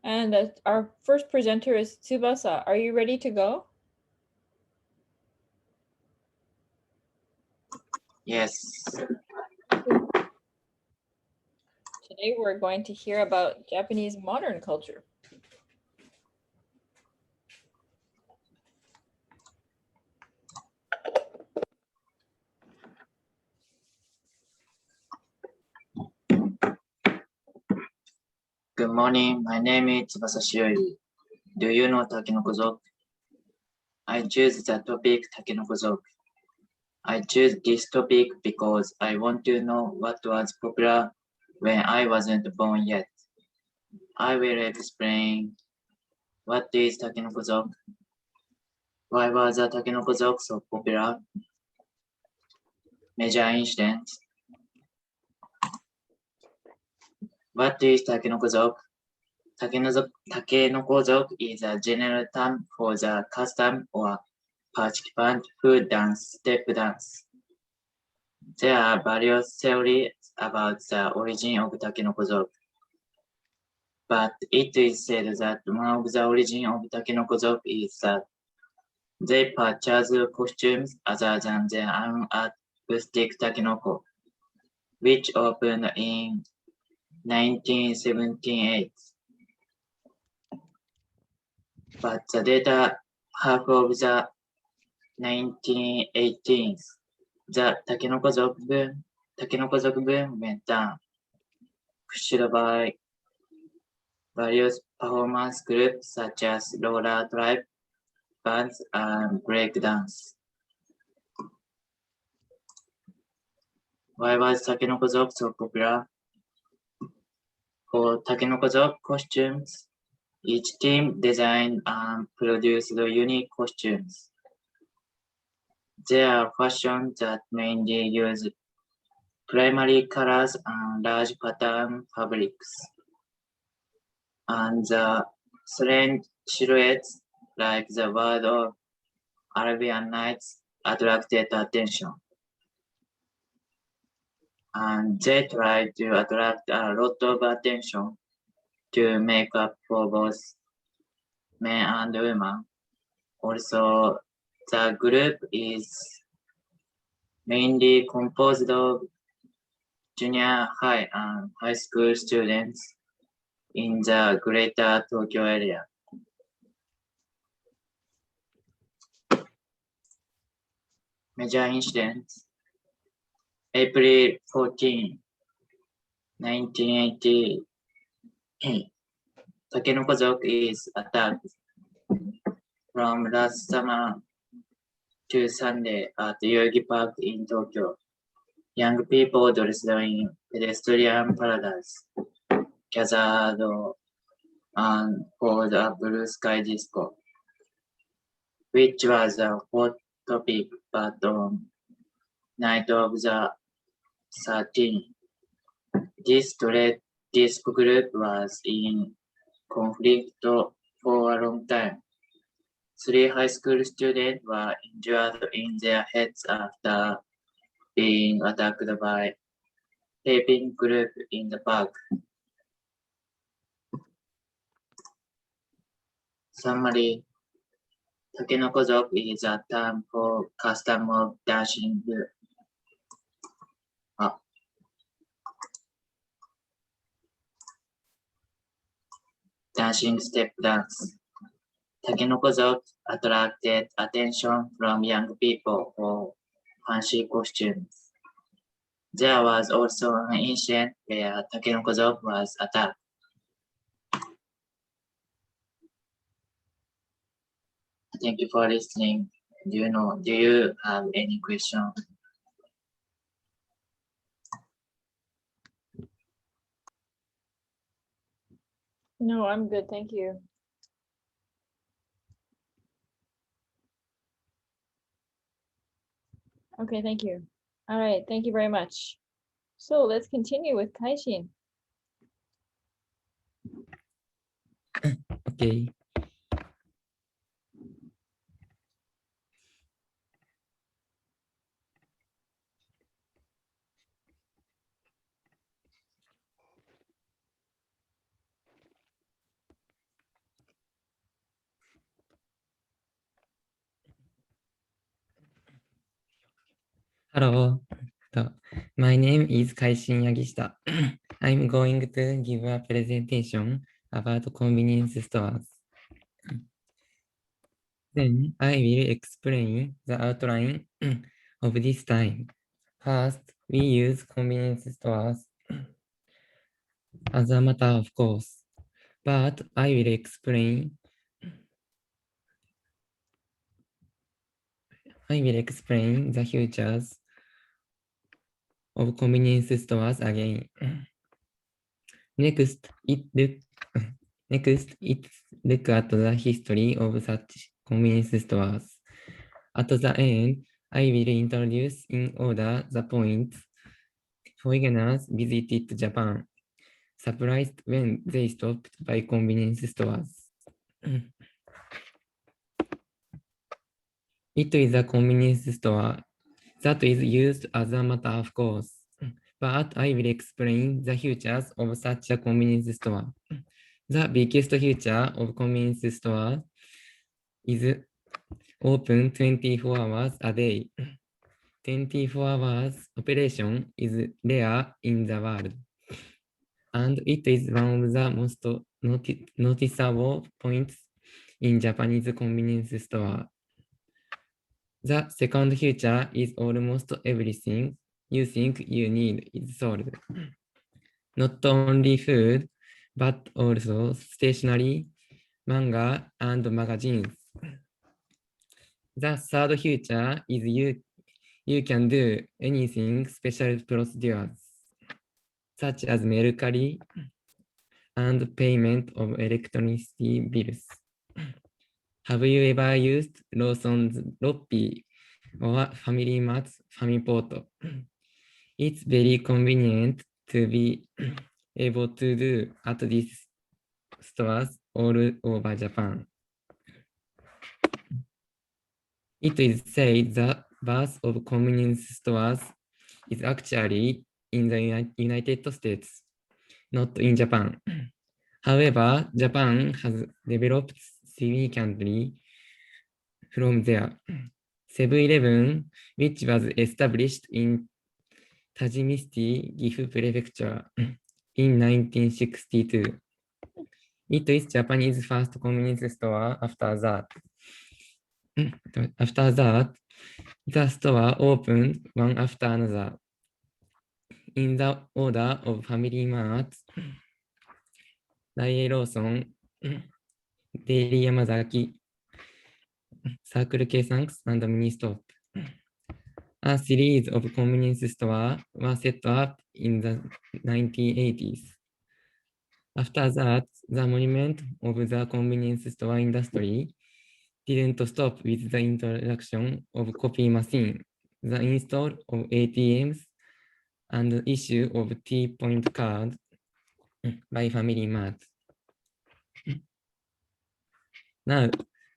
And our first presenter is Tsubasa. Are you ready to go? Yes. Today we're going to hear about Japanese modern culture. Good morning. My name is Tsubasa Shiori. Do you know Takenoko-zoku? I choose the topic Takenoko-zoku. I choose this topic because I want to know what was popular when I wasn't born yet. I will explain what is Takenoko-zoku, why was the Takenoko-zoku so popular, major incidents. What is Takenoko-zoku? Takenoko-zoku is a general term for the custom or participant who dance step dance. There are various theories about the origin of Takenoko-zoku, but it is said that one of the origins of Takenoko-zoku is that they purchase costumes other than their own at Boutique Takenoko, which opened in 1978. But the later half of the 1918s, the Takenoko-zoku boom went down, pushed by various performance groups such as roller tribe bands and breakdance. Why was Takenoko-zoku so popular? For Takenoko-zoku costumes, each team designed and produced unique costumes. They are fashions that mainly use primary colors and large pattern fabrics. And the strange silhouettes, like the word of Arabian Nights, attracted attention. And they tried to attract a lot of attention to make up for both men and women. Also, the group is mainly composed of junior high and high school students in the greater Tokyo area. Major incidents: April 14, 1988. Takenoko-zoku is attacked from last summer to Sunday at Yogi Park in Tokyo. Young people dressed in pedestrian paradise gathered and called a blue sky disco, which was a hot topic, but on night of the 13th, this disco group was in conflict for a long time. 3 high school students were injured in their heads after being attacked by taping group in the park. Summary: Takenoko-zoku is a term for custom of dancing step dance. Takenoko-zoku attracted attention from young people for fancy costumes. There was also an incident where Takenoko-zoku was attacked. Thank you for listening. Do you have any question? No, I'm good. Thank you. Okay, thank you. All right, thank you very much. So let's continue with Kaishin. Okay. Hello. My name is Kaishin Yagishita. I'm going to give a presentation about convenience stores. Then I will explain the outline of this time. First, we use convenience stores as a matter of course, but I will explain the futures of convenience stores again. Next, it look at the history of such convenience stores. At the end, I will introduce in order the points foreigners visited Japan, surprised when they stopped by convenience stores. It is a convenience store that is used as a matter of course, but I will explain the features of such a convenience store. The biggest feature of convenience store is open 24 hours a day. 24 hours operation is rare in the world, and it is one of the most noticeable points in Japanese convenience store. The second feature is almost everything you think you need is sold. Not only food, but also stationery, manga, and magazines. The third feature is you can do anything special procedures, such as Mercari and payment of electricity bills. Have you ever used Lawson's Loppy or Family Mart's FamiPort? It's very convenient to be able to do at these stores all over Japan. It is said the birth of convenience stores is actually in the United States, not in Japan. However, Japan has developed significantly from there. 7-Eleven, which was established in Tajimiste, Gifu Prefecture in 1962. It is Japanese first convenience store after that. After that, the store opened one after another in the order of Family Mart, Daiei Lawson, Daily Yamazaki, Circle K Thanks, and Ministop. A series of convenience stores were set up in the 1980s. After that, the monument of the convenience store industry didn't stop with the introduction of copy machine, the install of ATMs, and the issue of T-point card by Family Mart. Now,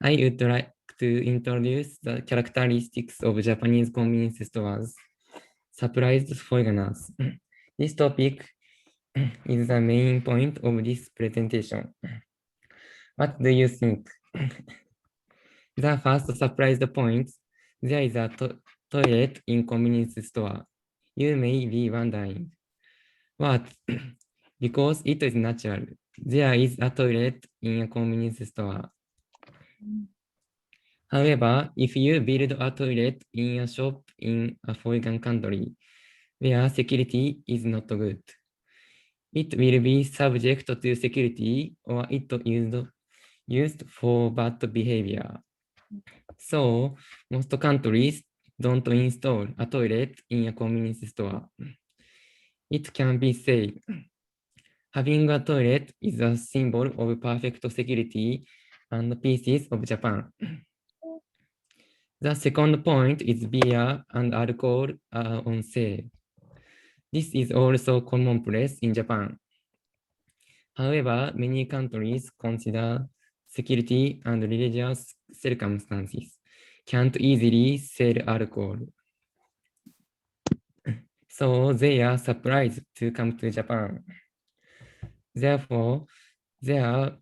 I would like to introduce the characteristics of Japanese convenience stores. Surprised foreigners. This topic is the main point of this presentation. What do you think? The first surprised point, there is a toilet in convenience store. You may be wondering, what? Because it is natural. There is a toilet in a convenience store. However, if you build a toilet in a shop in a foreign country where security is not good, it will be subject to security or it used for bad behavior. So most countries don't install a toilet in a convenience store. It can be said, having a toilet is a symbol of perfect security and peace of Japan. The second point is beer and alcohol are on sale. This is also commonplace in Japan. However, many countries consider security and religious circumstances can't easily sell alcohol. So they are surprised to come to Japan. Therefore, there are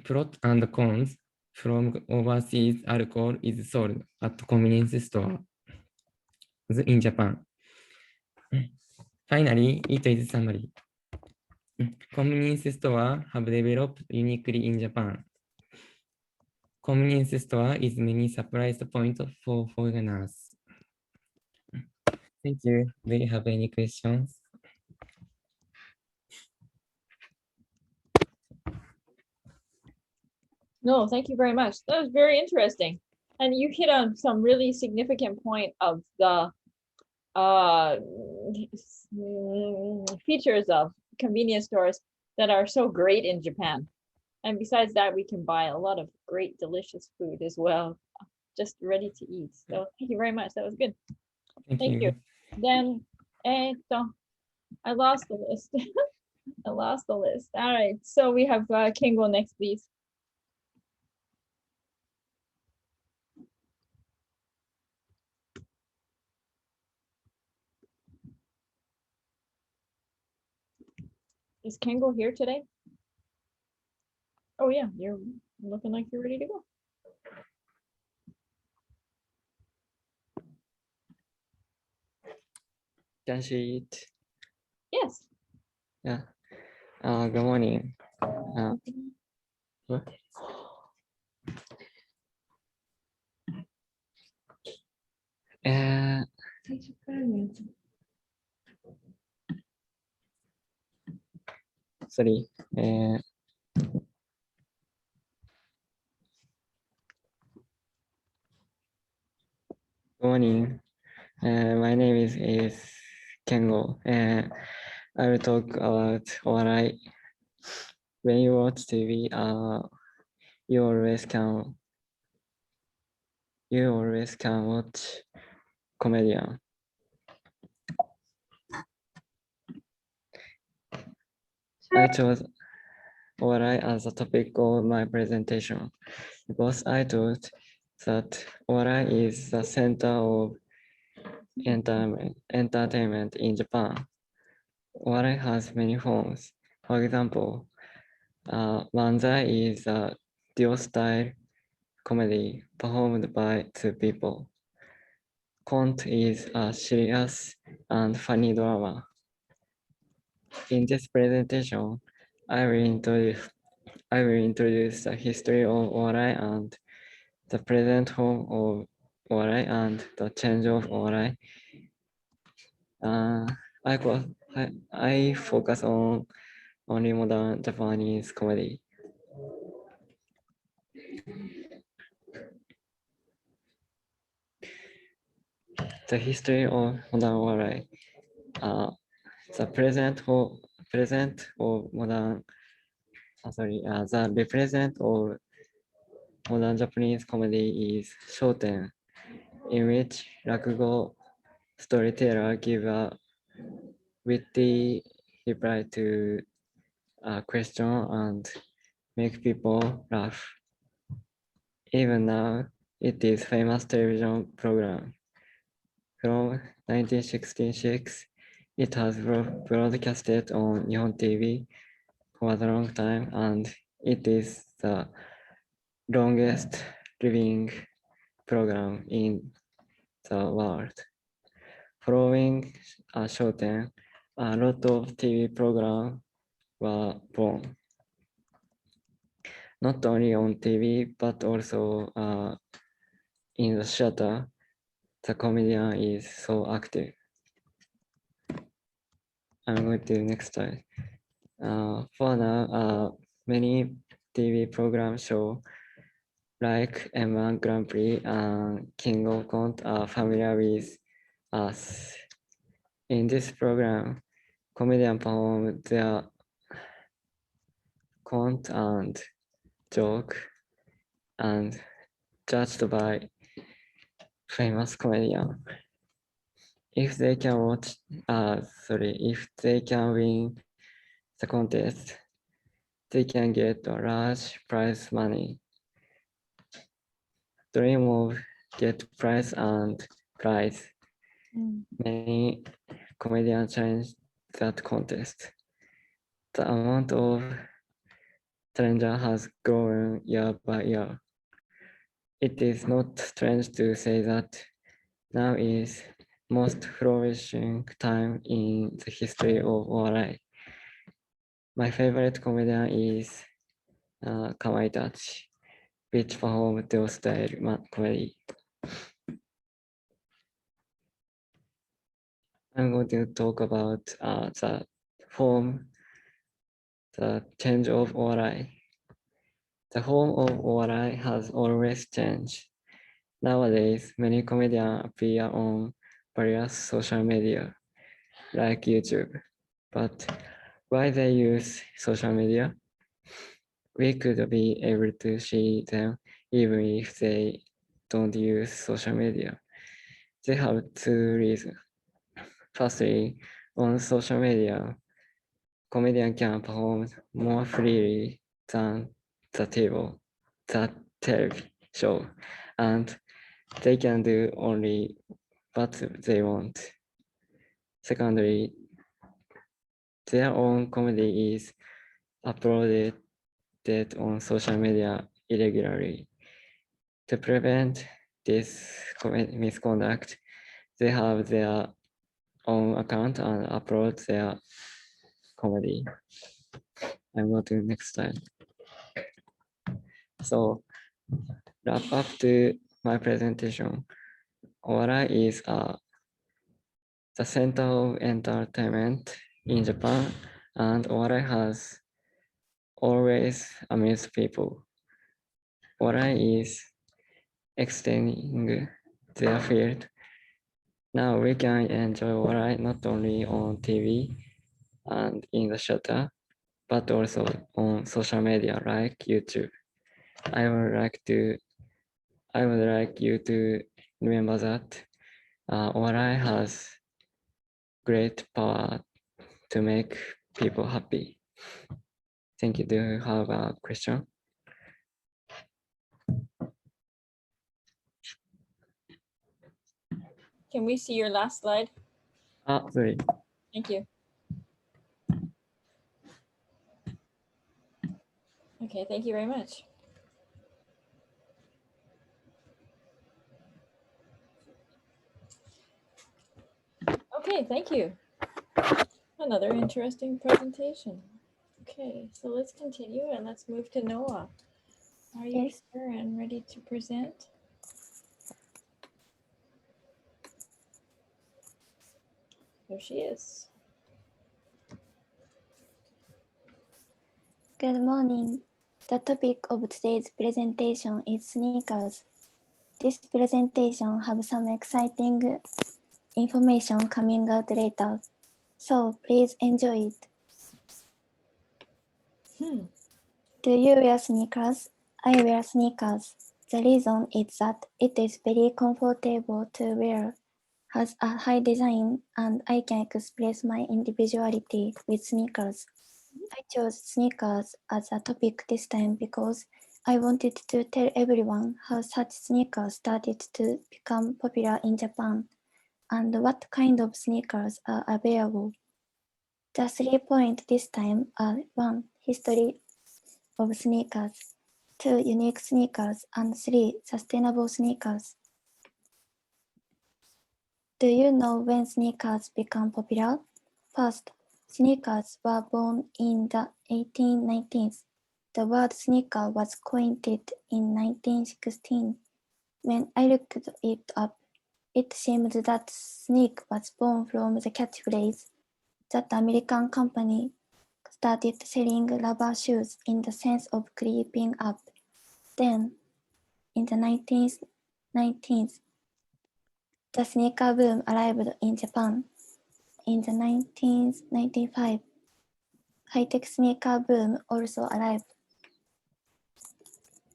pros and cons from overseas alcohol is sold at convenience store. in Japan. Finally, it is summary. Convenience store have developed uniquely in Japan. Convenience store is many surprise point for foreigners. Thank you. Do you have any questions? No, thank you very much. That was very interesting. And you hit on some really significant point of the features of convenience stores that are so great in Japan. And besides that, we can buy a lot of great, delicious food as well, just ready to eat. So thank you very much. That was good. Thank you. Then, I lost the list. I lost the list. All right. So we have Kingo next, please. Is Kengo here today? Oh yeah, you're looking like you're ready to go. Can she eat? Yes. Yeah. Good morning. What? Sorry. Good morning. My name is Kengo. I will talk about Owarai. When you watch TV, you always can watch comedian. I chose Owarai as a topic of my presentation because I thought that Owarai is the center of entertainment in Japan. Owarai has many forms. For example, Manzai is a duo-style comedy performed by two people. Conte is a serious and funny drama. In this presentation, I will introduce the history of Owarai and the present form of Owarai and the change of Owarai. I focus on only modern Japanese comedy. The history of modern Owarai. The present of modern, the represent of modern Japanese comedy is shoten, in which rakugo storyteller give a witty reply to a question and make people laugh. Even now, it is famous television program. From 1966, it has broadcasted on Nihon TV for a long time, and it is the longest living program in the world. Following Shoten, a lot of TV programs were born. Not only on TV, but also in the theater, the comedian is so active. I'm going to next slide. For now, many TV programs show like M1 Grand Prix and King of Conte are familiar with us. In this program, comedians perform their conte and joke and judged by famous comedian. If they can if they can win the contest, they can get a large prize money. Dream of get prize and prize. Many comedians challenge that contest. The amount of challenger has grown year by year. It is not strange to say that now is most flourishing time in the history of Owarai. My favorite comedian is Kawai Tachi, which performed Teo style comedy. I'm going to talk about the form, the change of Owarai. The form of Owarai has always changed. Nowadays, many comedians appear on various social media, like YouTube. But why they use social media? We could be able to see them even if they don't use social media. They have two reasons. Firstly, on social media, comedian can perform more freely than the TV show, and they can do only what they want. Secondly, their own comedy is uploaded on social media irregularly. To prevent this misconduct, they have their own account and upload their comedy. I'm going to next slide. So, wrap up to my presentation. Owarai is the center of entertainment in Japan, and Owarai has always amused people. Owarai is extending their field. Now we can enjoy Owarai not only on TV and in the shutter, but also on social media like YouTube. I would like you to remember that Owarai has great power to make people happy. Thank you. Do you have a question? Can we see your last slide? Sorry. Thank you. Okay, thank you very much. Okay, thank you. Another interesting presentation. Okay, so let's continue and let's move to Noah. Are you Yes. here and ready to present? There she is. Good morning. The topic of today's presentation is sneakers. This presentation have some exciting information coming out later, so please enjoy it. Do you wear sneakers? I wear sneakers. The reason is that it is very comfortable to wear, has a high design, and I can express my individuality with sneakers. I chose sneakers as a topic this time because I wanted to tell everyone how such sneakers started to become popular in Japan and what kind of sneakers are available. The 3 points this time are 1. History of sneakers, 2. Unique sneakers, and 3. Sustainable sneakers. Do you know when sneakers become popular? First, sneakers were born in the 1890s. The word sneaker was coined in 1916. When I looked it up, it seemed that sneak was born from the catchphrase that the American company started selling rubber shoes in the sense of creeping up. Then, in the 1990s, the sneaker boom arrived in Japan. In the 1995, high-tech sneaker boom also arrived.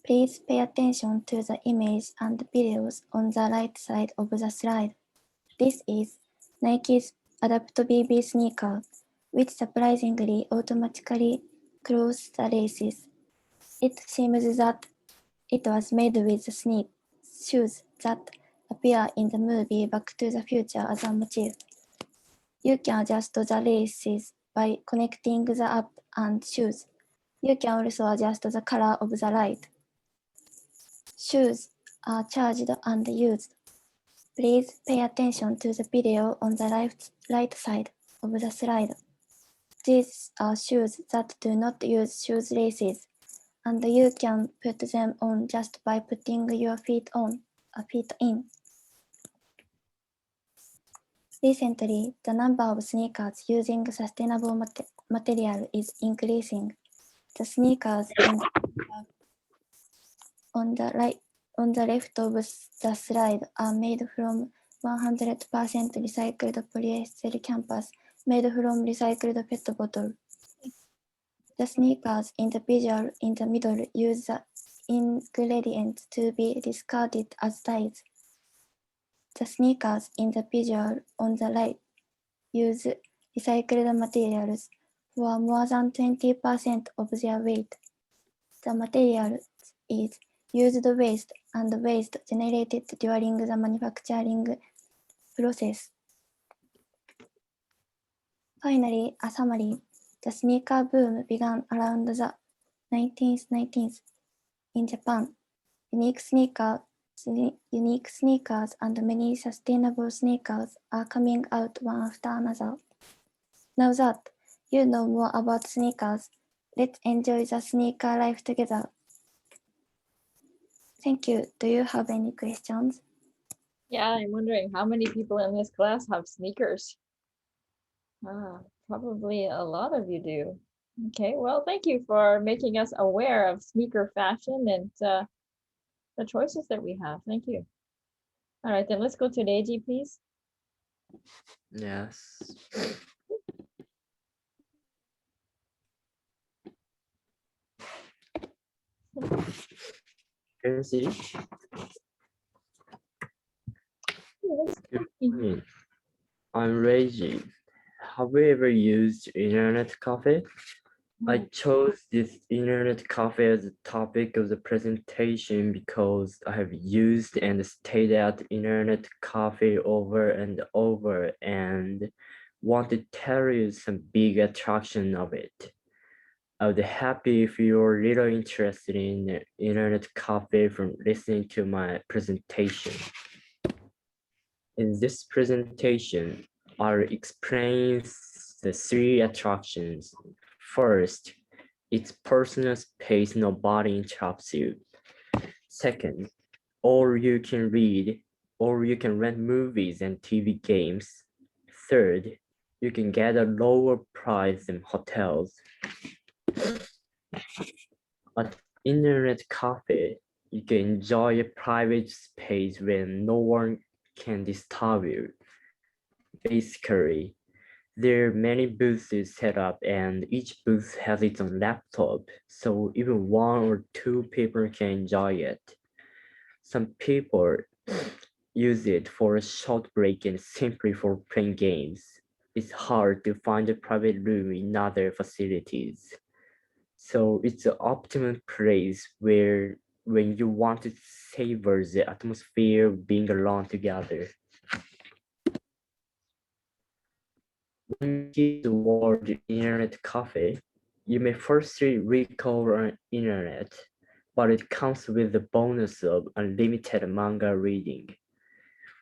Please pay attention to the image and videos on the right side of the slide. This is Nike's Adapt BB sneaker, which surprisingly automatically closes the laces. It seems that it was made with the shoes that appear in the movie Back to the Future as a motif. You can adjust the laces by connecting the app and shoes. You can also adjust the color of the light. Shoes are charged and used. Please pay attention to the video on the right side of the slide. These are shoes that do not use shoes laces, and you can put them on just by putting your feet in. Recently, the number of sneakers using sustainable material is increasing. The sneakers on the left of the slide are made from 100% recycled polyester canvas made from recycled PET bottle. The sneakers in the visual in the middle use the ingredients to be discarded as dyes. The sneakers in the visual on the right use recycled materials for more than 20% of their weight. The material is used waste and waste generated during the manufacturing process. Finally, a summary. The sneaker boom began around the 1990s in Japan. Unique sneakers and many sustainable sneakers are coming out one after another. Now that you know more about sneakers, let's enjoy the sneaker life together. Thank you. Do you have any questions? Yeah, I'm wondering how many people in this class have sneakers? Probably a lot of you do. Okay, well, thank you for making us aware of sneaker fashion and the choices that we have. Thank you. All right, then let's go to Reiji, please. Yes. Can you see? I'm Reggie. Have you ever used internet cafe? I chose this internet cafe as the topic of the presentation because I have used and stayed at internet cafe over and over and want to tell you some big attraction of it. I would be happy if you're a little interested in internet cafe from listening to my presentation. In this presentation, I'll explain the 3 attractions. First, it's personal space, nobody interrupts you. Second, or you can read, or you can rent movies and TV games. Third, you can get a lower price than hotels. At internet cafe, you can enjoy a private space where no one can disturb you. Basically, there are many booths set up and each booth has its own laptop, so even 1 or 2 people can enjoy it. Some people use it for a short break and simply for playing games. It's hard to find a private room in other facilities. So it's an optimum place where when you want to savor the atmosphere of being alone together. When you hear the word internet cafe, you may firstly recall an internet, but it comes with the bonus of unlimited manga reading.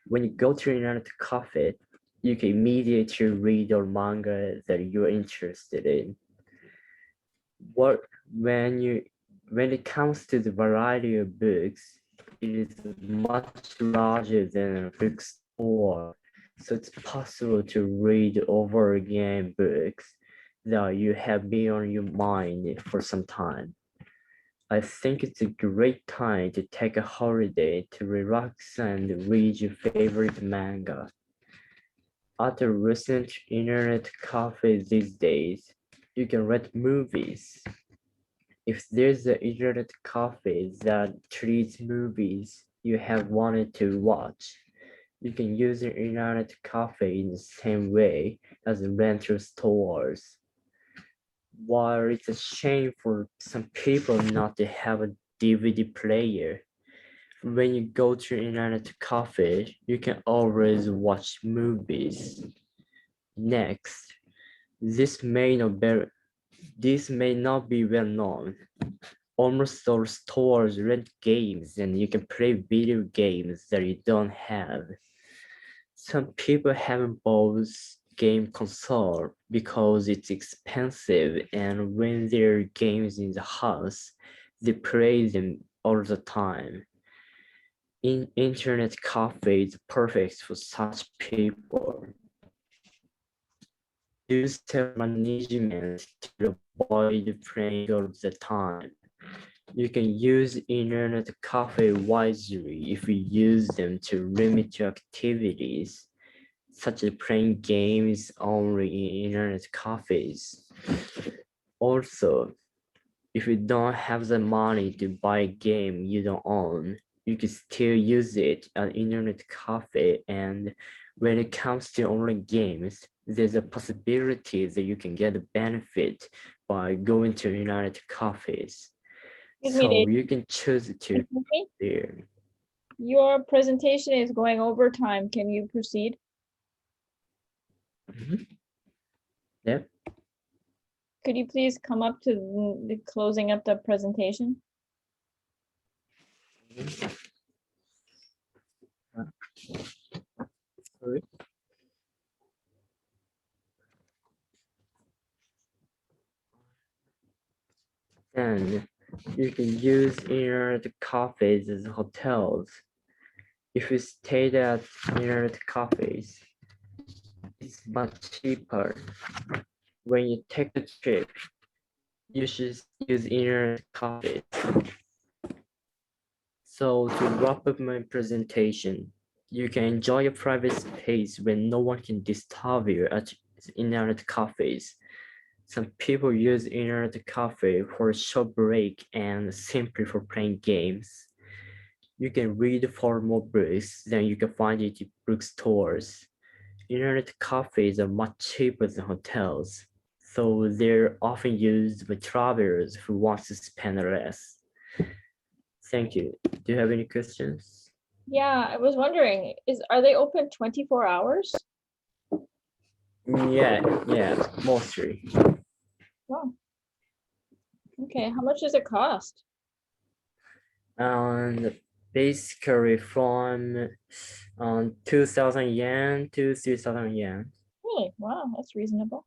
When you go to internet cafe, you can immediately read your manga that you're interested in. When it comes to the variety of books, it is much larger than a bookstore. So it's possible to read over again books that you have been on your mind for some time. I think it's a great time to take a holiday to relax and read your favorite manga. At a recent internet cafe these days, you can rent movies. If there's an internet cafe that treats movies you have wanted to watch, you can use the internet cafe in the same way as the rental stores. While it's a shame for some people not to have a DVD player, when you go to internet cafe, you can always watch movies. Next, this may not be well known. Almost all stores rent games and you can play video games that you don't have. Some people haven't bought game console because it's expensive, and when there are games in the house, they play them all the time. Internet cafe is perfect for such people. Use management to avoid playing all the time. You can use internet cafe wisely if you use them to limit your activities, such as playing games only in internet cafes. Also, if you don't have the money to buy a game you don't own, you can still use it at internet cafe, and when it comes to online games, there's a possibility that you can get a benefit by going to internet cafes. Excuse me, So Dave. you can choose to Excuse me? there. Your presentation is going over time. Can you proceed? Yep. Could you please come up to the closing up the presentation? Sorry. And you can use internet cafes as hotels. If you stayed at internet cafes, it's much cheaper. When you take a trip, you should use internet cafes. So to wrap up my presentation, you can enjoy a private space when no one can disturb you at internet cafes. Some people use internet cafe for a short break and simply for playing games. You can read far more books than you can find it in bookstores. Internet cafes are much cheaper than hotels, so they're often used by travelers who want to spend less. Thank you. Do you have any questions? Yeah, I was wondering, are they open 24 hours? Yeah, mostly. Wow. Okay, how much does it cost? And basically from 2,000 yen to 3,000 yen. Really? Wow, that's reasonable.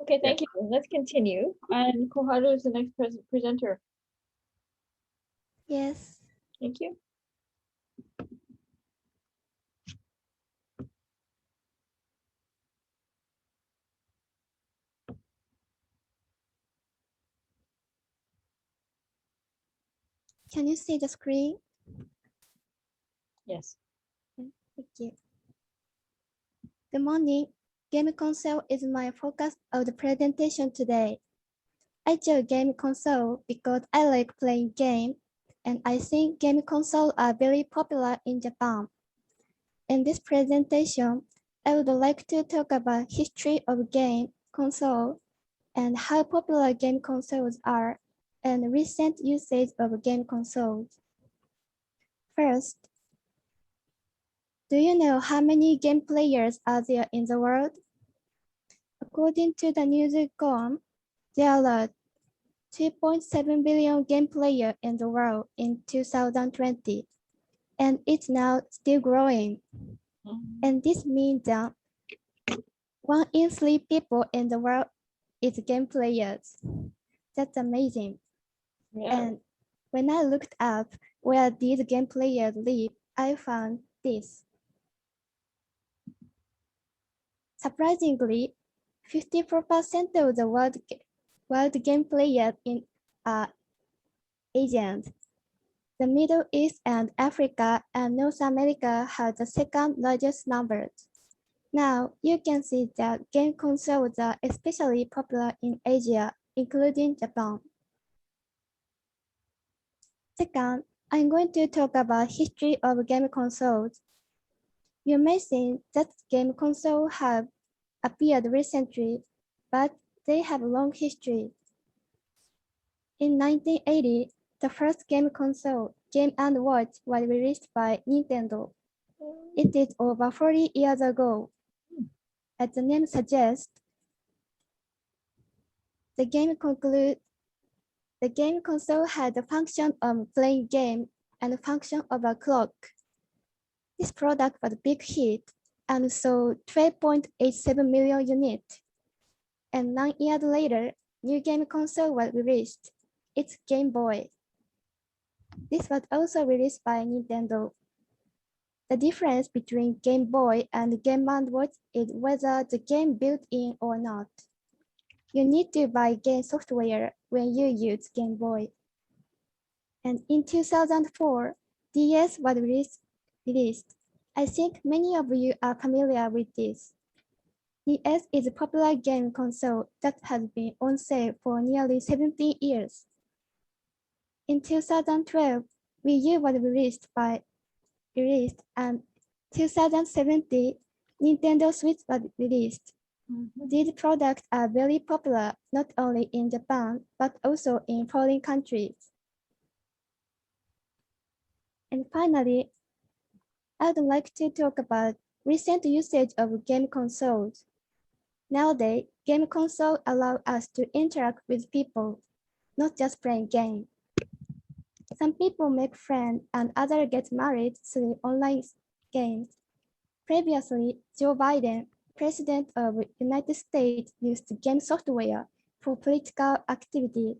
Okay, thank you. Let's continue. And Koharu is the next presenter. Yes. Thank you. Can you see the screen? Yes. Thank you. Good morning. Game console is my focus of the presentation today. I chose game console because I like playing games, and I think game consoles are very popular in Japan. In this presentation, I would like to talk about history of game console and how popular game consoles are and recent usage of game consoles. First, do you know how many game players are there in the world? According to the Newzoo.com, there are 2.7 billion game players in the world in 2020, and it's now still growing. And this means that 1 in 3 people in the world is game players. That's amazing. Yeah. And when I looked up where these game players live, I found this. Surprisingly, 54% of the world game players in Asians. The Middle East and Africa and North America have the second largest numbers. Now, you can see that game consoles are especially popular in Asia, including Japan. Second, I'm going to talk about history of game consoles. You may think that game consoles have appeared recently, but they have a long history. In 1980, the first game console, Game & Watch, was released by Nintendo. It is over 40 years ago. As the name suggests, the game console had the function of playing game and the function of a clock. This product was a big hit, and sold 12.87 million units. And 9 years later, new game console was released. It's Game Boy. This was also released by Nintendo. The difference between Game Boy and Game & Watch is whether the game built in or not. You need to buy game software when you use Game Boy. And in 2004, DS was released. I think many of you are familiar with this. DS is a popular game console that has been on sale for nearly 17 years. In 2012, Wii U was released and 2017, Nintendo Switch was released. These products are very popular not only in Japan, but also in foreign countries. And finally, I would like to talk about recent usage of game consoles. Nowadays, game consoles allow us to interact with people, not just playing games. Some people make friends and others get married through online games. Previously, Joe Biden, President of the United States, used game software for political activity.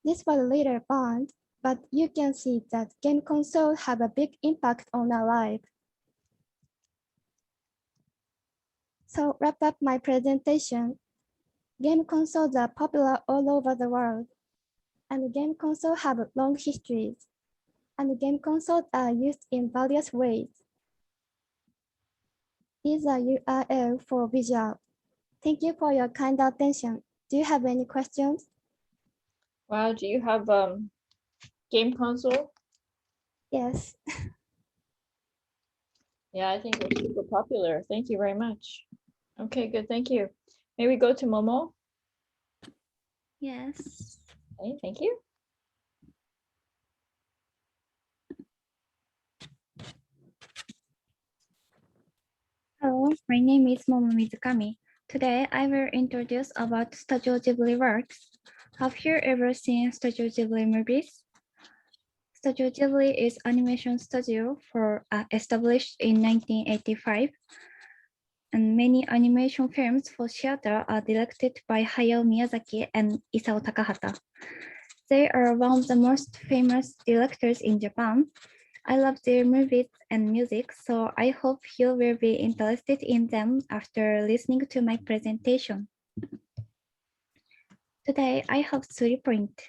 This was later banned, but you can see that game consoles have a big impact on our life. So wrap up my presentation. Game consoles are popular all over the world, and game consoles have long histories, and game consoles are used in various ways. These are URL for visual. Thank you for your kind attention. Do you have any questions? Wow, do you have game console? Yes. Yeah, I think they're super popular. Thank you very much. Okay, good, thank you. May we go to Momo? Yes. Okay, thank you. Hello, my name is Momo Mizukami. Today I will introduce about Studio Ghibli works. Have you ever seen Studio Ghibli movies? Studio Ghibli is animation studio established in 1985, and many animation films for theater are directed by Hayao Miyazaki and Isao Takahata. They are one of the most famous directors in Japan. I love their movies and music, so I hope you will be interested in them after listening to my presentation. Today, I have 3 points.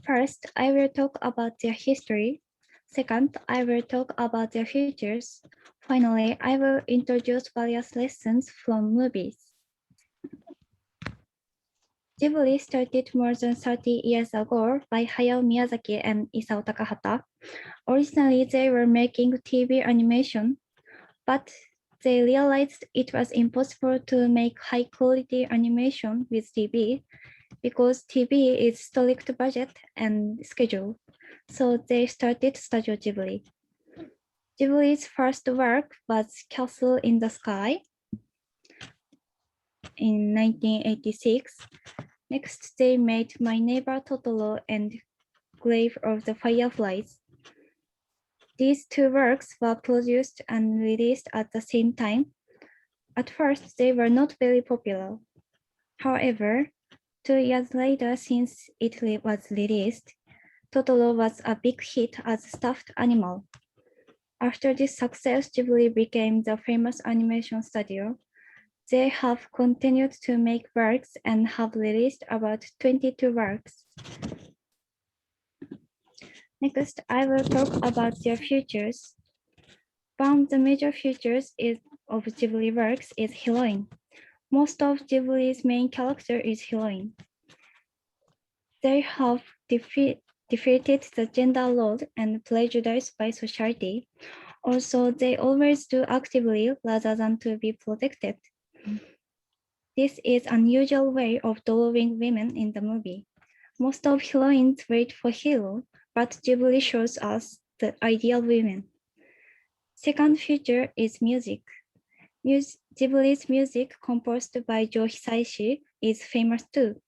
First, I will talk about their history. Second, I will talk about their features. Finally, I will introduce various lessons from movies. Ghibli started more than 30 years ago by Hayao Miyazaki and Isao Takahata. Originally, they were making TV animation, but they realized it was impossible to make high-quality animation with TV because TV is strict budget and schedule. So they started Studio Ghibli. Ghibli's first work was Castle in the Sky in 1986. Next, they made My Neighbor Totoro and Grave of the Fireflies. These 2 works were produced and released at the same time. At first, they were not very popular. However, 2 years later, since it was released, Totoro was a big hit as a stuffed animal. After this success, Ghibli became the famous animation studio. They have continued to make works and have released about 22 works. Next, I will talk about their features. One of the major features of Ghibli works is heroine. Most of Ghibli's main character is heroine. They have defeated the gender role and prejudice by society. Also, they always do actively rather than to be protected. This is an unusual way of drawing women in the movie. Most of heroines wait for hero, but Ghibli shows us the ideal women. Second feature is music. Ghibli's music composed by Joe Hisaishi is famous too.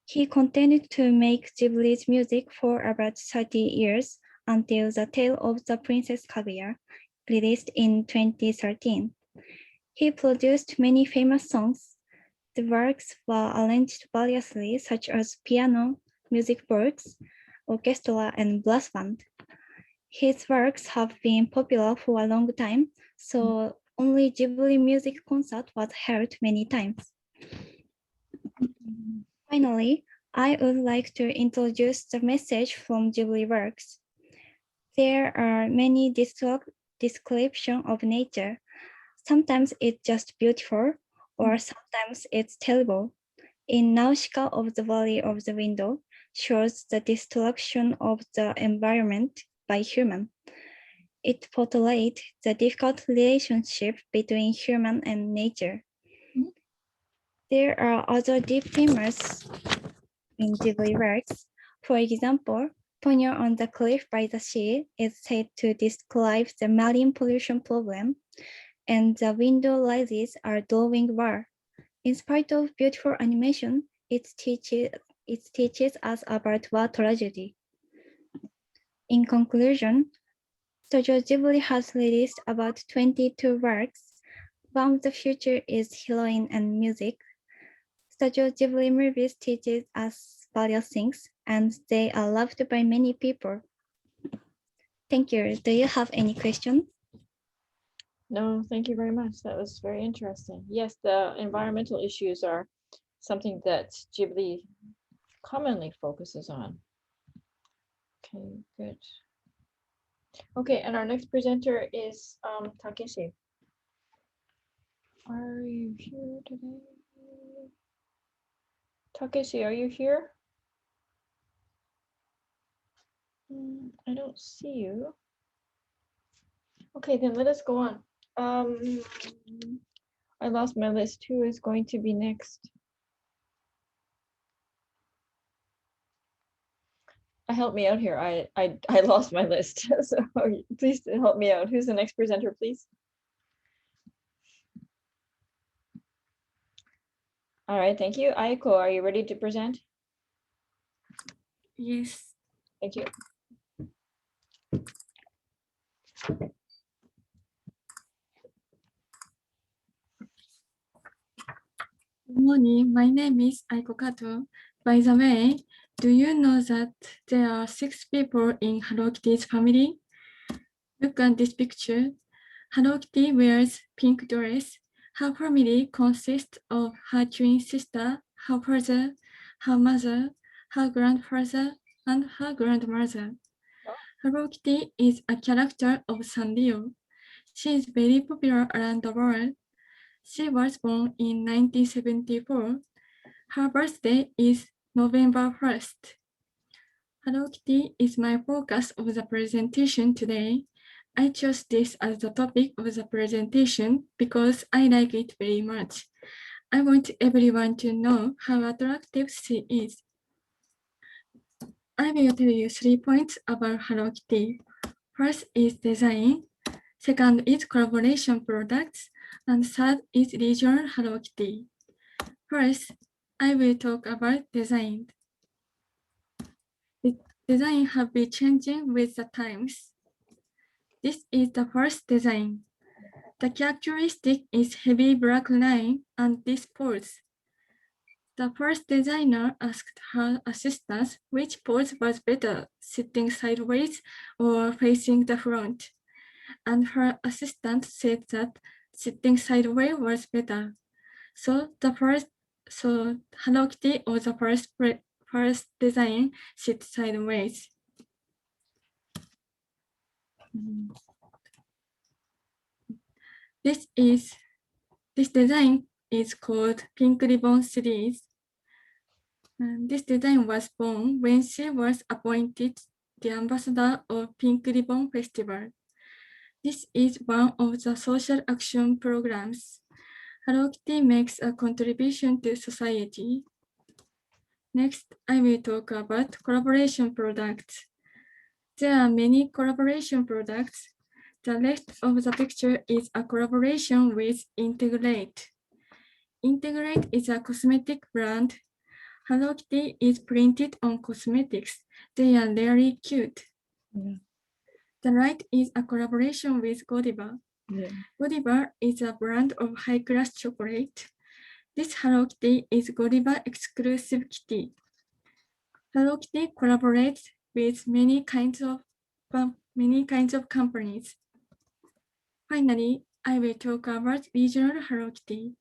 He continued to make Ghibli's music for about 30 years until The Tale of the Princess Kaguya released in 2013. He produced many famous songs. The works were arranged variously, such as piano, music works, orchestra, and brass band. His works have been popular for a long time, so only Ghibli music concert was held many times. Finally, I would like to introduce the message from Ghibli works. There are many descriptions of nature. Sometimes it's just beautiful, or sometimes it's terrible. In Nausicaa of the Valley of the Window shows the destruction of the environment by human. It portrayed the difficult relationship between human and nature. There are other deep themes in Ghibli works. For example, Ponyo on the Cliff by the Sea is said to describe the marine pollution problem, and The Window Rises are drawing war. In spite of beautiful animation, it teaches us about war tragedy. In conclusion, Studio Ghibli has released about 22 works. One of the future is heroine and music. Studio Ghibli movies teaches us various things, and they are loved by many people. Thank you. Do you have any questions? No, thank you very much. That was very interesting. Yes, the environmental issues are something that Ghibli commonly focuses on. Okay, good. Okay, and our next presenter is Takeshi. Are you here today? Takeshi, are you here? I don't see you. Okay, then let us go on. I lost my list. Who is going to be next? Help me out here. I lost my list. So please help me out. Who's the next presenter, please? All right, thank you. Aiko, are you ready to present? Yes. Thank you. Good morning. My name is Aiko Kato. By the way, do you know that there are 6 people in Hello Kitty's family? Look at this picture. Hello Kitty wears pink dress. Her family consists of her twin sister, her father, her mother, her grandfather, and her grandmother. Hello Kitty is a character of Sanrio. She is very popular around the world. She was born in 1974. Her birthday is November 1st. Hello Kitty is my focus of the presentation today. I chose this as the topic of the presentation because I like it very much. I want everyone to know how attractive she is. I will tell you 3 points about Hello Kitty. First is design, second is collaboration products, and third is regional Hello Kitty. First, I will talk about design. The design have been changing with the times. This is the first design. The characteristic is heavy black line and this pose. The first designer asked her assistants which pose was better, sitting sideways or facing the front. And her assistant said that sitting sideways was better. So Hello Kitty was the first design sit sideways. This design is called Pink Ribbon series. And this design was born when she was appointed the ambassador of Pink Ribbon Festival. This is one of the social action programs. Hello Kitty makes a contribution to society. Next, I will talk about collaboration products. There are many collaboration products. The left of the picture is a collaboration with Integrate. Integrate is a cosmetic brand. Hello Kitty is printed on cosmetics. They are really cute. Yeah. The right is a collaboration with Godiva. Yeah. Godiva is a brand of high-class chocolate. This Hello Kitty is Godiva exclusive kitty. Hello Kitty collaborates with many kinds of companies. Finally, I will talk about regional Hello Kitty.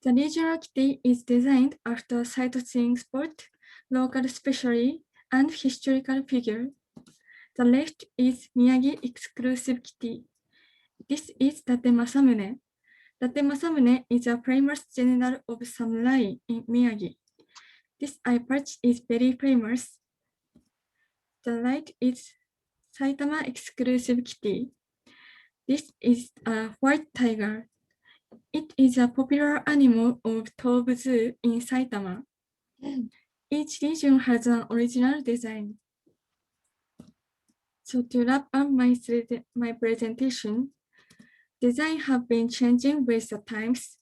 The regional kitty is designed after sightseeing spot, local specialty, and historical figure. The left is Miyagi exclusive kitty. This is Date Masamune. Date Masamune is a famous general of samurai in Miyagi. This eye patch is very famous. The right is Saitama exclusive kitty. This is a white tiger. It is a popular animal of Tobu Zoo in Saitama. Each region has an original design. So to wrap up my presentation, designs have been changing with the times.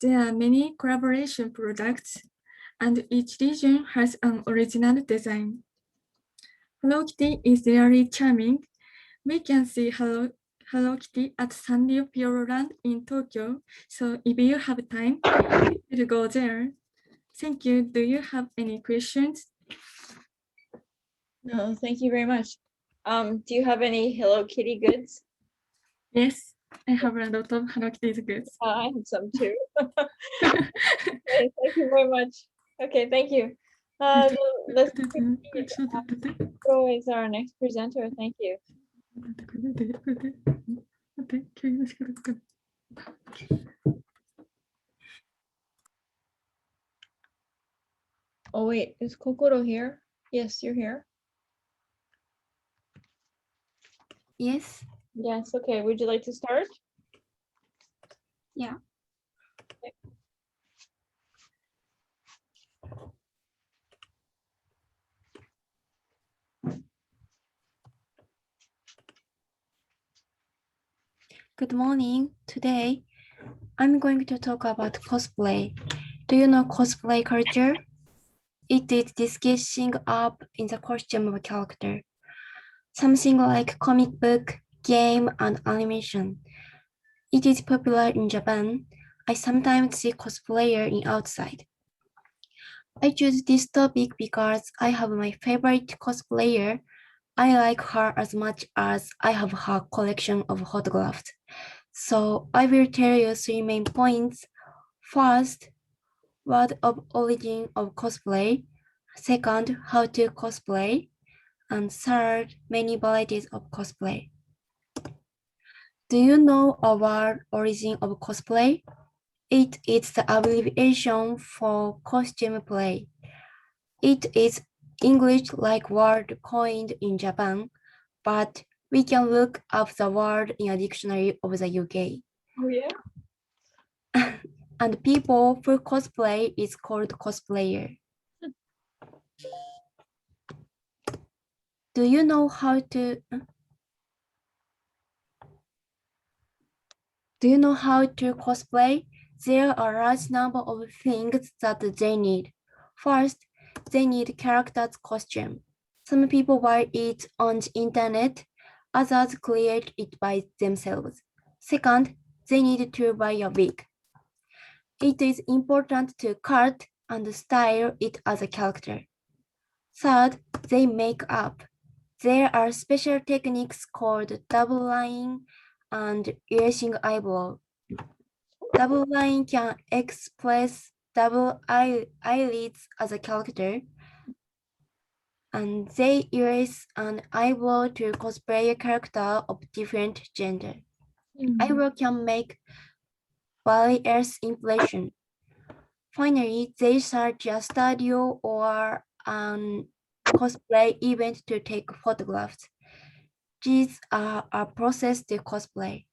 There are many collaboration products, and each region has an original design. Hello Kitty is really charming. We can see Hello Kitty at Sanrio Pioland in Tokyo. So if you have time, you should go there. Thank you. Do you have any questions? No, thank you very much. Do you have any Hello Kitty goods? Yes, I have a lot of Hello Kitty goods. I have some too. Okay, thank you very much. Okay, thank you. Let's proceed. Who is our next presenter? Thank you. Oh wait, is Kokoro here? Yes, you're here. Yes. Yes, okay. Would you like to start? Yeah. Okay. Good morning. Today, I'm going to talk about cosplay. Do you know cosplay culture? It is disguising up in the costume of a character. Something like comic book, game, and animation. It is popular in Japan. I sometimes see cosplayer in outside. I choose this topic because I have my favorite cosplayer. I like her as much as I have her collection of photographs. So I will tell you 3 main points. First, what of origin of cosplay. Second, how to cosplay. And third, many varieties of cosplay. Do you know our origin of cosplay? It is the abbreviation for costume play. It is English-like word coined in Japan, but we can look up the word in a dictionary of the UK. Oh yeah. And people who cosplay is called cosplayer. Do you know how to cosplay? There are a large number of things that they need. First, they need character's costume. Some people buy it on the internet, others create it by themselves. Second, they need to buy a wig. It is important to cut and style it as a character. Third, they make up. There are special techniques called double line and erasing eyebrow. Double line can express double eyelids as a character, and they erase an eyebrow to cosplay a character of different gender. Eyebrow can make various impression. Finally, they search a studio or an cosplay event to take photographs. These are a process to cosplay.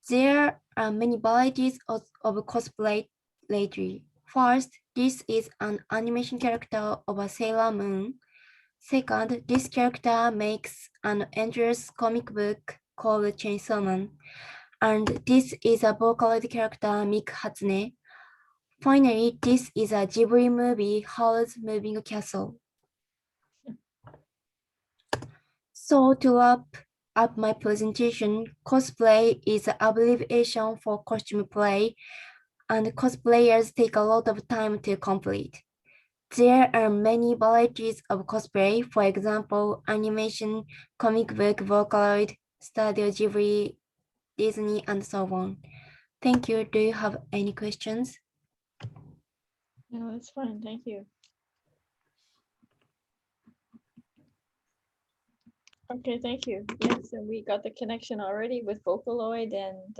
There are many varieties of cosplay lately. First, this is an animation character of a Sailor Moon. Second, this character makes an endless comic book called Chainsaw Man. And this is a Vocaloid character, Miku Hatsune. Finally, this is a Ghibli movie, Howl's Moving Castle. So to wrap up my presentation, cosplay is an abbreviation for costume play, and cosplayers take a lot of time to complete. There are many varieties of cosplay, for example, animation, comic book, Vocaloid, Studio Ghibli, Disney, and so on. Thank you. Do you have any questions? No, that's fine. Thank you. Okay, thank you. Yes, and we got the connection already with Vocaloid and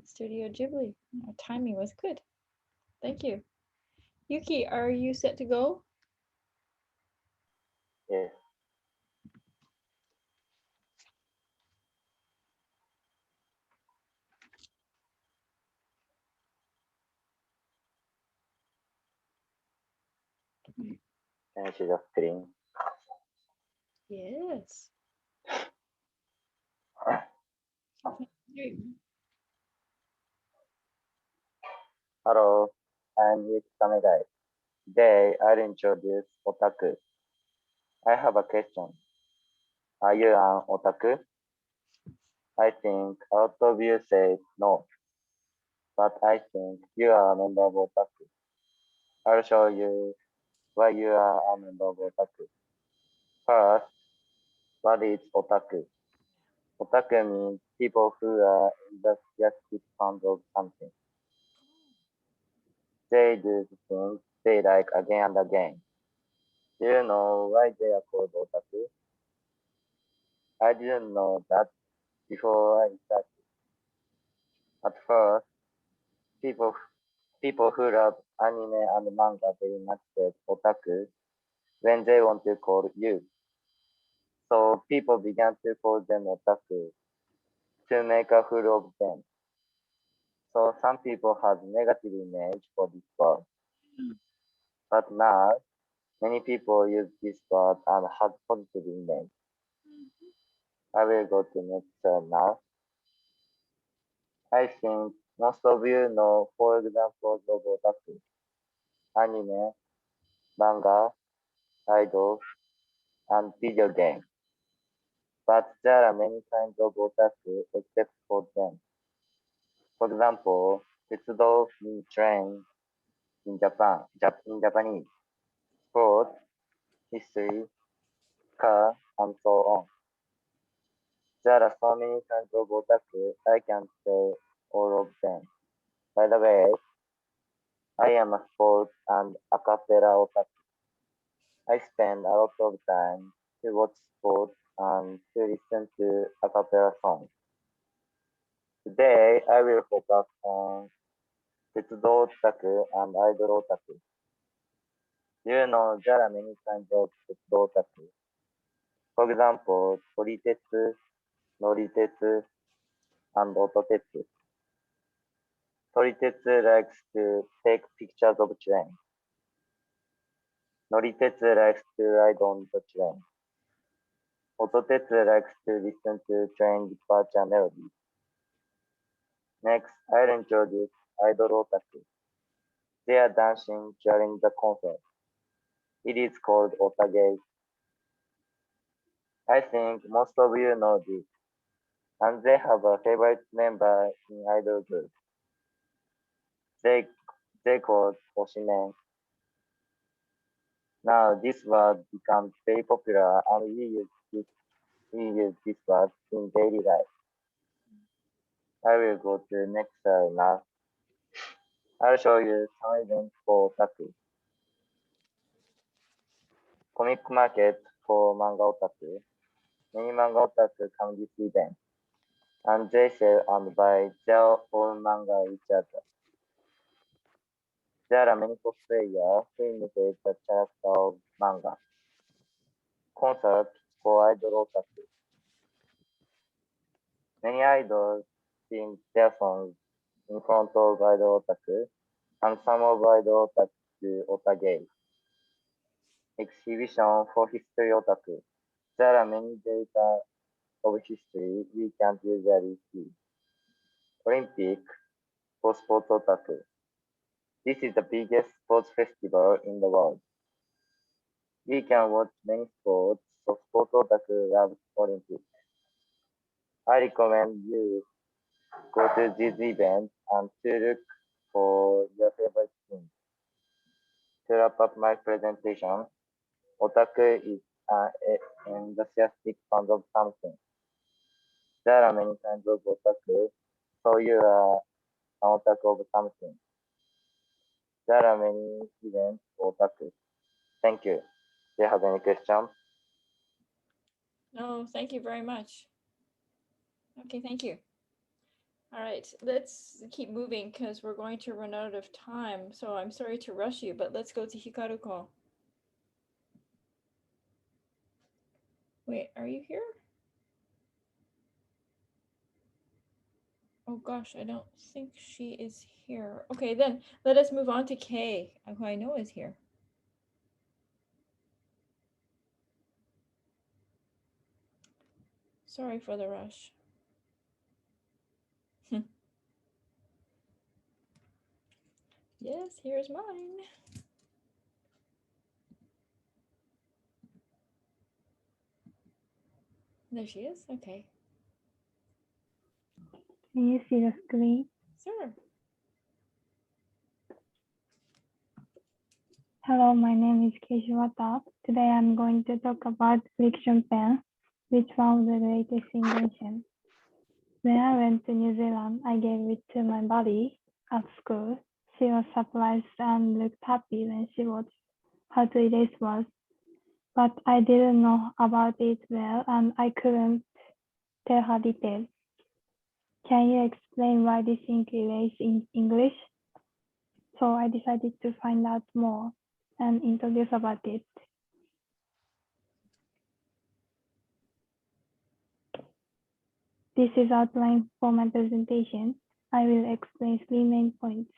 Studio Ghibli. Our timing was good. Thank you. Yuki, are you set to go? Yes. Can I see the screen? Yes. Great. Hello, I'm Yuki Samegai. Today, I'll introduce otaku. I have a question. Are you an otaku? I think out of you say no, but I think you are a member of otaku. I'll show you why you are a member of otaku. First, what is otaku? Otaku means people who are enthusiastic fans of something. They do the things they like again and again. Do you know why they are called otaku? I didn't know that before I started. At first, people people who love anime and manga very much said otaku when they want to call you. So people began to call them otaku to make a fool of them. So some people had negative image for this word. But now many people use this word and have positive image. I will go to next slide now. I think most of you know, for example, of otaku, anime, manga, idol, and video games. But there are many kinds of otaku except for them. For example, Tetsudo means train in in Japanese, sport, history, car, and so on. There are so many kinds of otaku, I can't say all of them. By the way, I am a sport and a cappella otaku. I spend a lot of time to watch sports and to listen to a cappella songs. Today, I will focus on Tetsudo otaku and idol otaku. You know, there are many kinds of Tetsudo otaku. For example, Toritetsu, Noritetsu, and Ototetsu. Toritetsu likes to take pictures of trains. Noritetsu likes to ride on the train. Ototetsu likes to listen to train departure melodies. Next, I'll introduce idol otaku. They are dancing during the concert. It is called otage. I think most of you know this, and they have a favorite member in idol group. They they called Oshimen. Now this word becomes very popular, and we use this word in daily life. I will go to the next slide now. I'll show you some events for otaku. Comic market for manga otaku. Many manga otaku come this event, and they sell and buy their own manga each other. There are many cosplayers who imitate the character of manga. Concert for idol otaku. Many idols sing their songs in front of idol otaku, and some of idol otaku otage. Exhibition for history otaku. There are many data of history we can't usually see. Olympic for sports otaku. This is the biggest sports festival in the world. We can watch many sports of Sport Otaku loves Olympics. I recommend you go to these events and to look for your favorite teams. To wrap up my presentation, Otaku is an enthusiastic fan of something. There are many kinds of Otaku, so you are an Otaku of something. There are many events for Otaku. Thank you. Do you have any questions? No, thank you very much. Okay, thank you. All right, let's keep moving because we're going to run out of time. So I'm sorry to rush you, but let's go to Hikaru-ko. Wait, are you here? Oh gosh, I don't think she is here. Okay, then let us move on to Kay, who I know is here. Sorry for the rush. Yes, here's mine. There she is. Okay. Can you see the screen? Sure. Hello, my name is Keishi Wata. Today I'm going to talk about friction pen, which was the latest invention. When I went to New Zealand, I gave it to my buddy at school. She was surprised and looked happy when she watched how to erase was. But I didn't know about it well and I couldn't tell her details. Can you explain why this ink erase in English? So I decided to find out more and introduce about it. This is outline for my presentation. I will explain 3 main points.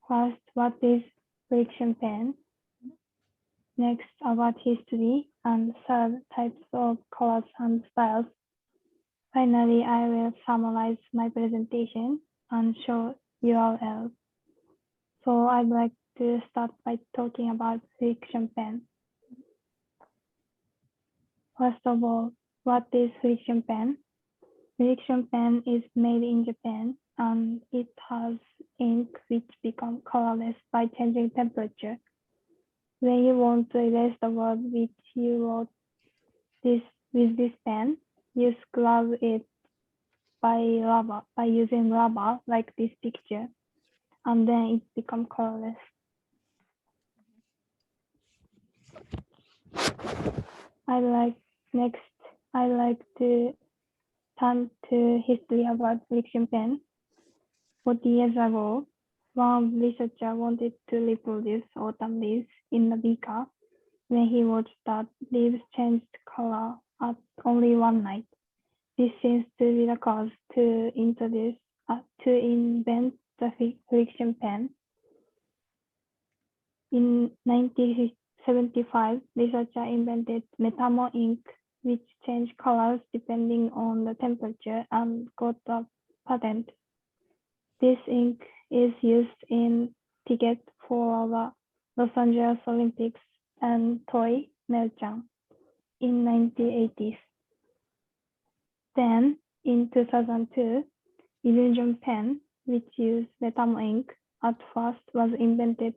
First, what is friction pen? Next, about history, and third, types of colors and styles. Finally, I will summarize my presentation and show URLs. So I'd like to start by talking about friction pen. First of all, what is friction pen? Friction pen is made in Japan and it has ink which becomes colorless by changing temperature. When you want to erase the word which you wrote with this pen, you scrub it by using rubber like this picture, and then it becomes colorless. I like to turn to history about friction pen. 40 years ago, one researcher wanted to reproduce autumn leaves in the beaker. When he watched that leaves changed color at only one night. This seems to be the cause to invent the friction pen. In 1975, researcher invented metamo ink, which changed colors depending on the temperature and got a patent. This ink is used in tickets for the Los Angeles Olympics and toy Mel-chan in 1980s. Then, in 2002, Illusion pen, which used metamo ink, at first was invented.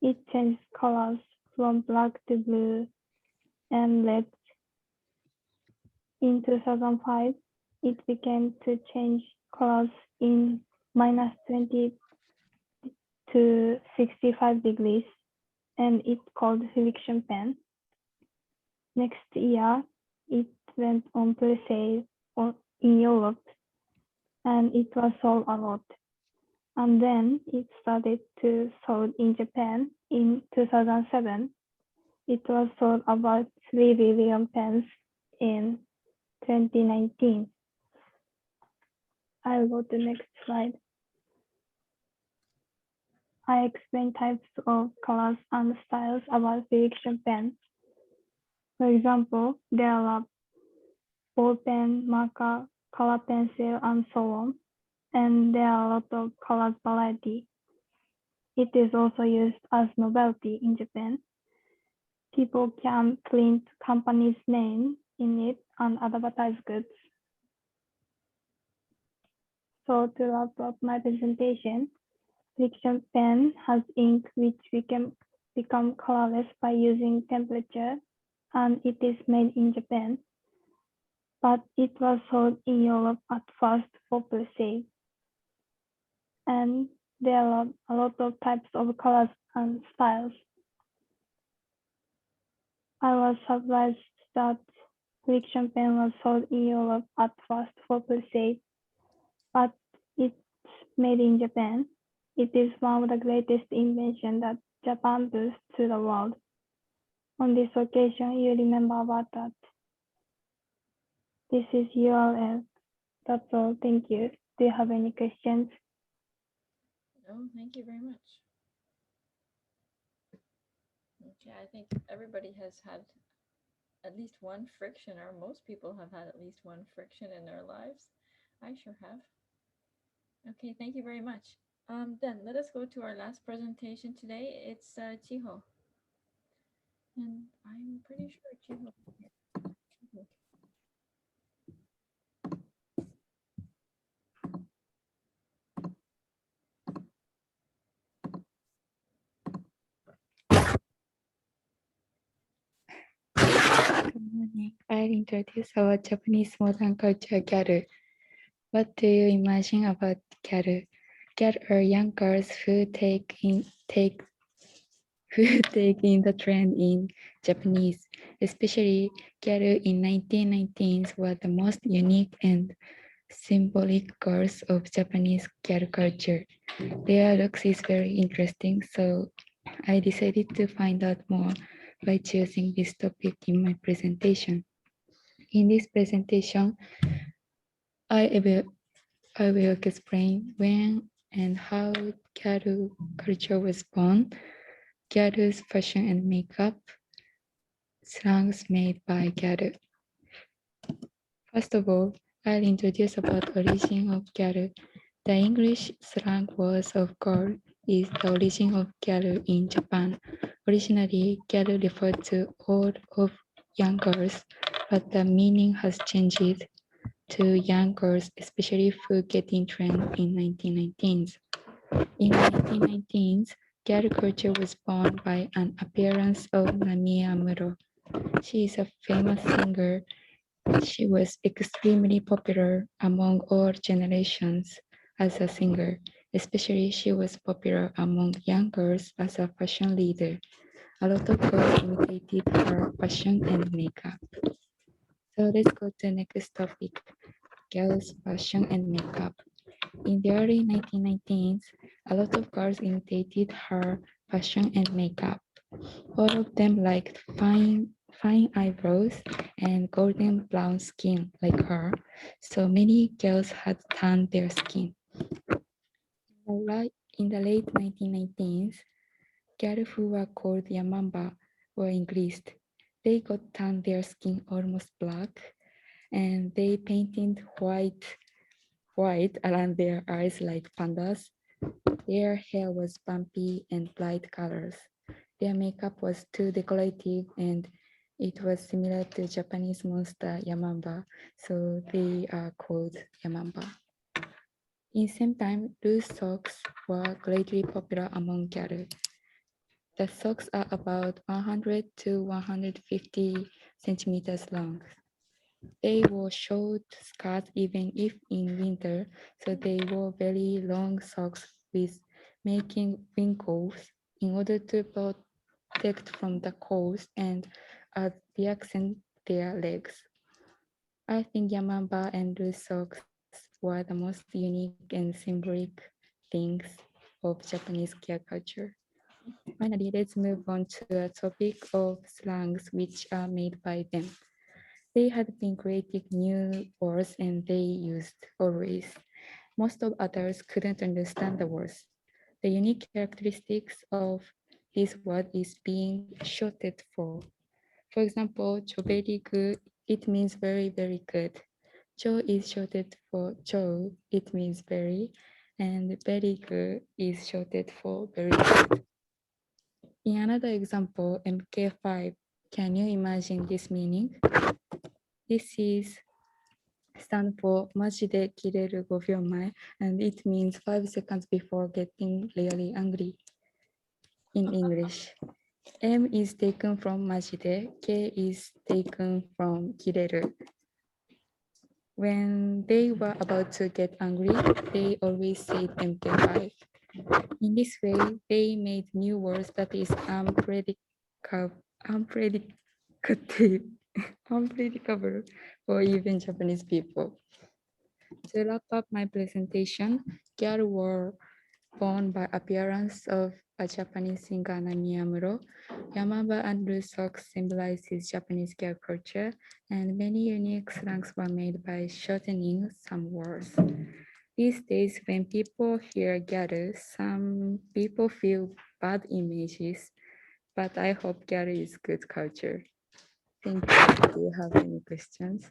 It changed colors from black to blue and red. In 2005, it began to change colors in -20 to 65 degrees, and it's called friction pen. Next year, it went on pre-sale in Europe, and it was sold a lot. And then it started to sold in Japan in 2007. It was sold about 3 billion pens in 2019. I'll go to next slide. I explain types of colors and styles about friction pen. For example, there are ball pen, marker, color pencil, and so on. And there are a lot of color variety. It is also used as novelty in Japan. People can print company's name in it and advertise goods. So to wrap up my presentation, friction pen has ink which can become colorless by using temperature, and it is made in Japan. But it was sold in Europe at first for presale. And there are a lot of types of colors and styles. I was surprised that friction pen was sold in Europe at first for presale, but it's made in Japan. It is one of the greatest inventions that Japan brought to the world. On this occasion, you remember about that. This is URL. That's all. Thank you. Do you have any questions? No, thank you very much. Okay, I think everybody has had at least one friction, or most people have had at least one friction in their lives. I sure have. Okay, thank you very much. Then let us go to our last presentation today. It's Chiho. And I'm pretty sure Chiho. Good morning. I'll introduce our Japanese modern culture, gyaru. What do you imagine about gyaru? Gyaru are young girls who take in the trend in Japanese, especially gyaru in 1990s were the most unique and symbolic girls of Japanese gyaru culture. Their looks is very interesting, so I decided to find out more by choosing this topic in my presentation. In this presentation, I will explain when and how gyaru culture was born, gyaru's fashion and makeup, slangs made by gyaru. First of all, I'll introduce about origin of gyaru. The English slang word of girl is the origin of gyaru in Japan. Originally, gyaru referred to all of young girls, but the meaning has changed to young girls, especially who get in trend in 1919s. In 1919s, gyaru culture was born by an appearance of Nami Amuro. She is a famous singer. She was extremely popular among all generations as a singer. Especially she was popular among young girls as a fashion leader. A lot of girls imitated her fashion and makeup. So let's go to the next topic, girls' fashion and makeup. In the early 1990s, a lot of girls imitated her fashion and makeup. All of them liked fine eyebrows and golden brown skin like her, so many girls had tanned their skin. In the late 1990s, girls who were called Yamamba were increased. They got tanned their skin almost black, and they painted white around their eyes like pandas. Their hair was bumpy and bright colors. Their makeup was too decorative and it was similar to Japanese monster Yamamba, so they are called Yamamba. In the same time, loose socks were greatly popular among gyaru. The socks are about 100 to 150 centimeters long. They wore short skirts even if in winter, so they wore very long socks with making wrinkles in order to protect from the cold and as the accent their legs. I think Yamamba and loose socks were the most unique and symbolic things of Japanese gear culture. Finally, let's move on to the topic of slangs which are made by them. They had been creating new words and they used always. Most of others couldn't understand the words. The unique characteristics of this word is being shorted for. For example, "jo very good," it means very, very good. "Jo" is shorted for "jo," it means very, and "very good" is shorted for very good. In another example, MK5, can you imagine this meaning? This is stand for マジで切れる5秒前 and it means 5 seconds before getting really angry in English. M is taken from マジで, K is taken from 切れる. When they were about to get angry, they always said MK5. In this way, they made new words that is unpredictable for even Japanese people. To wrap up my presentation, girls were born by appearance of a Japanese singer Nami Amuro. Yamaba and Rusok symbolizes Japanese girl culture, and many unique slangs were made by shortening some words. These days, when people hear girl, some people feel bad images, but I hope girl is good culture. Thank you. Do you have any questions?